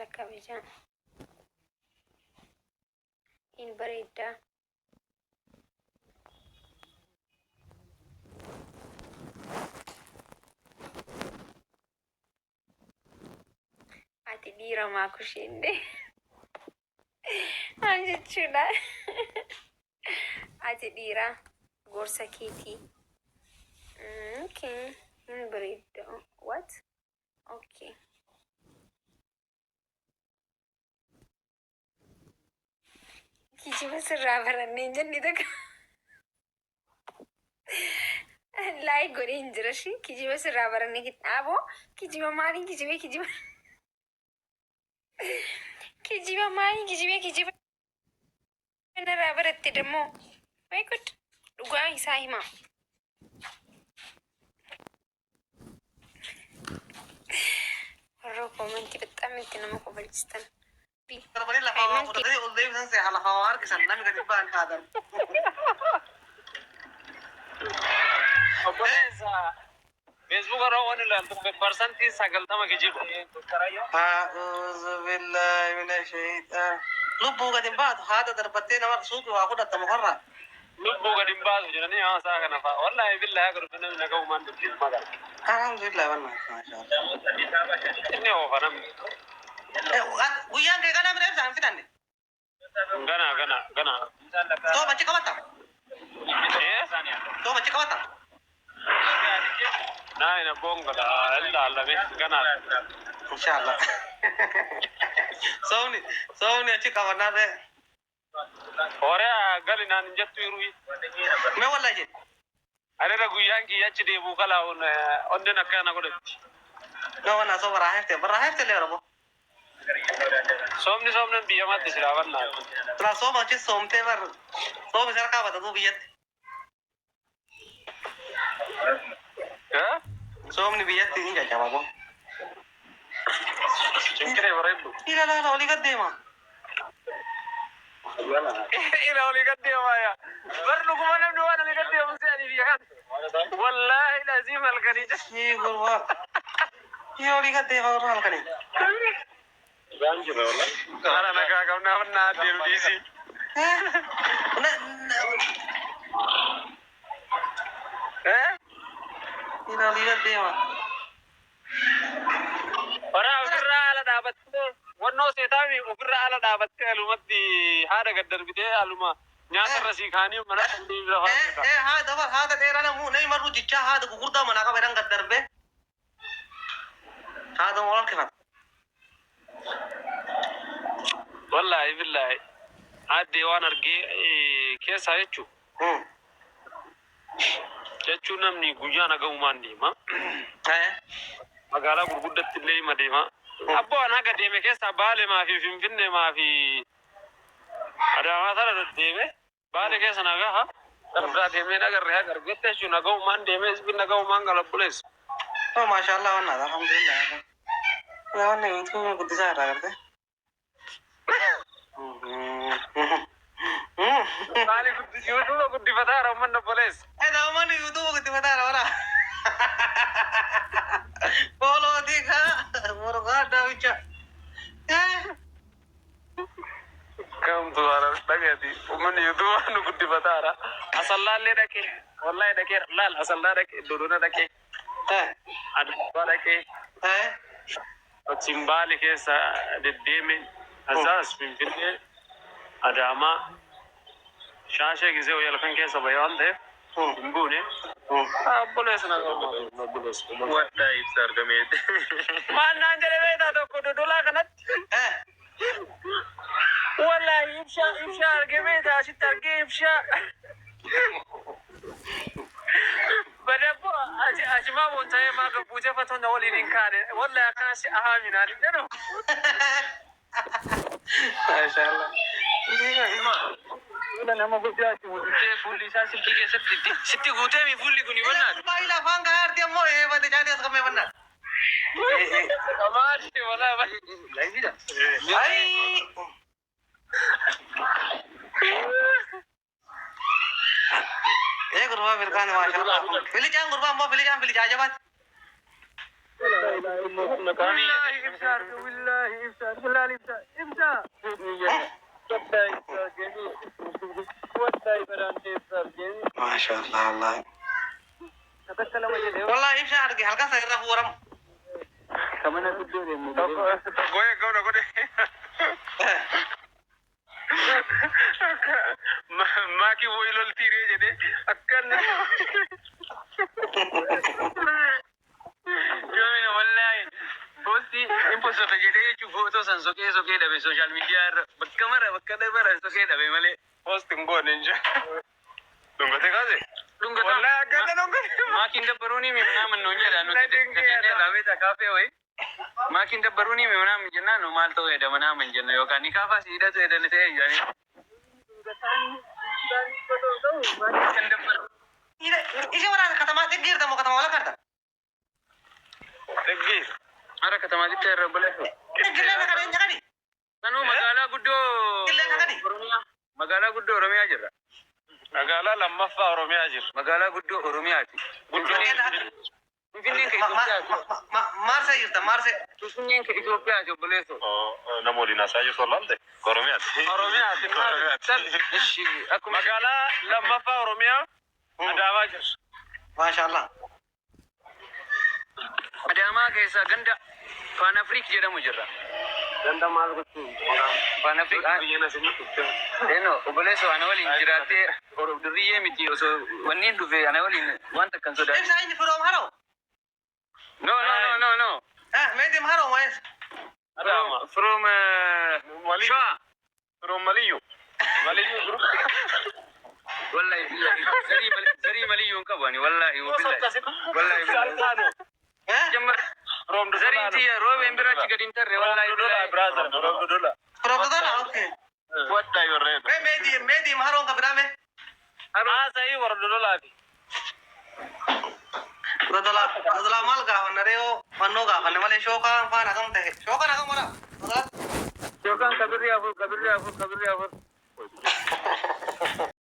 kabajaan in bareeda. Ati dhiira maa kushiinde aan jechuudha. Ati dhiira gorsa keetii. Okay, in bareeda. What? Okay. Kijiba sirraa barannee hin jenne takka. Laayik godhee hin jira shi kijiba sirraa barannee kitaaboo kijiba maaliin kijibee kijiba kijiba maaliin kijiba narraa baratte dammoo way good dhugaa isaa himaa. Warra komantii በጣም እንትን ነው ኮበልስታን ترى لا فاهم وده وده بس على فوار كسر نامي كده بان هذا Obboleessa Facebook irra waan ilaaltu persantii 90 gijib أعوذ بالله من الشيطان لبوا قديم بعد هذا ضربتين مرة سوق وأخذ التمهرة lubbuu gadi hin baasu jedhanii haasaa kana fa'a wallaahi billahi agarru namni naga'u maan dubbiin magaa الحمد لله والله ما شاء الله inni oofa namni ويان كي كنا بنعرف عن فيني gana تو بتشي كواتا تو بتشي كواتا naa ina bonga da illa allabe gana إن شاء الله سوني أشي كوانا ده hore gali naan jettu irui ما والله جد arera guyyaanki achi deebuu kala onde nakkaana godhatti ما أنا صبر راهفت اللي ربو somnan biyyamatti siraafannaa ترى صوم أشي صومتي بر صوم شركة بتدو بيت صومني بيت تيجي جا جماعة chinkiree bareeddu لا ولي قديمة ila oli gaddeemaya bar dhuguma namni waan oli gaddeemu si ani biyya kan wallaahi lazim halkanija يي غروا يي ولي قديمة ورا الكني ara nagaa qabnaa wannaa deemu dhiisii إلى ولي قديمة waraa ofirraa ala dhaabattee wannoo seetaami ofirraa ala dhaabattee alumatti haadha gad darbitee aluma nyaata irra sii kaanii mana qalbii bira هذا تيرانا مو نيمر رجيتشا هذا كوكوردا منا كبران قدر به هذا مولان كيف wallaahi billaahi addee waan argee keessaa jechuun namni guyyaa nagahumaan deema magaalaa gurguddatti illee hima deema abboon haga deeme keessaa Baalemaa fi Finfinneemaa fi Adaamaa sana deddeeme Baale keessa nagaha dardaa deemee nagarree haga argette jechuun nagahumaan deemee isbi nagahumaan galabbuleessa. ما شاء الله وانا الحمد لله لا وانا يوتيوب كنت ساعة رأيته Maali yuutuuba guddifataara uummanna boleessa. هذا وانا يوتيوب كنت فتاة ولا بولو ديكا مرغا داويتشا Kamtu ara dhagaati uummanni yuutuuba nu guddifataara asallaallee dhaqee wallaahi dhaqee laal asallaa dhaqee dodona dhaqee adubbaa dhaqee achiin Baale keessa deddeeme asaas Finfinnee Adaamaa shaashee gisee halkan keessa bahee waan ta'eef hin buune obboleessa nagahumaa waddaa ibsa argamee maal naan jedhe beektaa tokko dodolaa kanatti wallaahi ibsha argamee asitti argee ibsha badabbo achimaa bonta'ee maa gabbuutee fatonna waliin hin kaane wallaahi akkanasi ahaaminaan hin jedhu ما شاء الله Ila nama guddaati guutee fuulli isaa silkii keessatti sitti guutee mi fuulli kuni bannaan. ما إلى فان كهارتي أمو إيه بدي جاتي أسكمي بنا Kamaati walaa ba. أي إيه غربا بالكان ما شاء الله بيلي جان غربا أمو بيلي جان بيلي جاجبات Masyaallah Allah. Wallahi ibsa arge halka sa irra huram. Goya kau nak kau Maki wo ilol tire jadi akan. Kami wallahi bosti impossible jadi cukup tu sansoke dah social media bakkamara soke dah male posting go ninja. Tunggu tengah je. Tunggu wallahi agak tunggu. Makin dah baru ni memang menonja dah. Jadi rawe tak kafe oi. Makin dah baru ni memang menjana normal tu ada mana menjana. Yo kan nikah pas ida tu ada ni saya jadi. Isi orang kata mati gir dah mau kata malah kata. Tegir. Ara kata mati ter boleh tu. Gir lah kata ini kali. Nanu magala guddo. Gir lah kali. Magala guddo Oromia jira. Magala lamma fa Oromia jira. Magala guddo Oromia ti. Guddo ni. Finfinneen ka Itoophiyaa. Maarsa jirta maarsa. Finfinneen ka Itoophiyaa jo boleh tu. namoonni naasaa jirtu Hollaande Oromiyaati. Oromiyaati. Ishi akkuma magaalaa lammaffaa Oromiyaa Adaamaa jirtu. Maashaallah. Adaamaa keessa ganda Faan Afriik jedhamu jirra. Ganda maal gochuu? Faan Afriik. Biyyeen asii turte. Eno obboleessa ana waliin jiraatee duriyyee miti osoo wanni dhufe ana waliin wanta kan sodaa. Ibsa inni from Haroo. No. Meedim Haroo waayes. Adama. From Shwa. From Maliyu. Maliyu group. Wallahi billahi. Zari Maliyu ka bani wallahi billahi. Wallahi billahi. Jambar. From Zari tiya robe embira ci gadin tarre wallahi billahi brother. From Dola. From Dola okay. What are you read? Meedim Haroo ka birame. Sahi war Dola bi. Dola mal gawan nareo manno gawan male shoka fana kam te. Shoka na kam mara. Shokan kabir ya.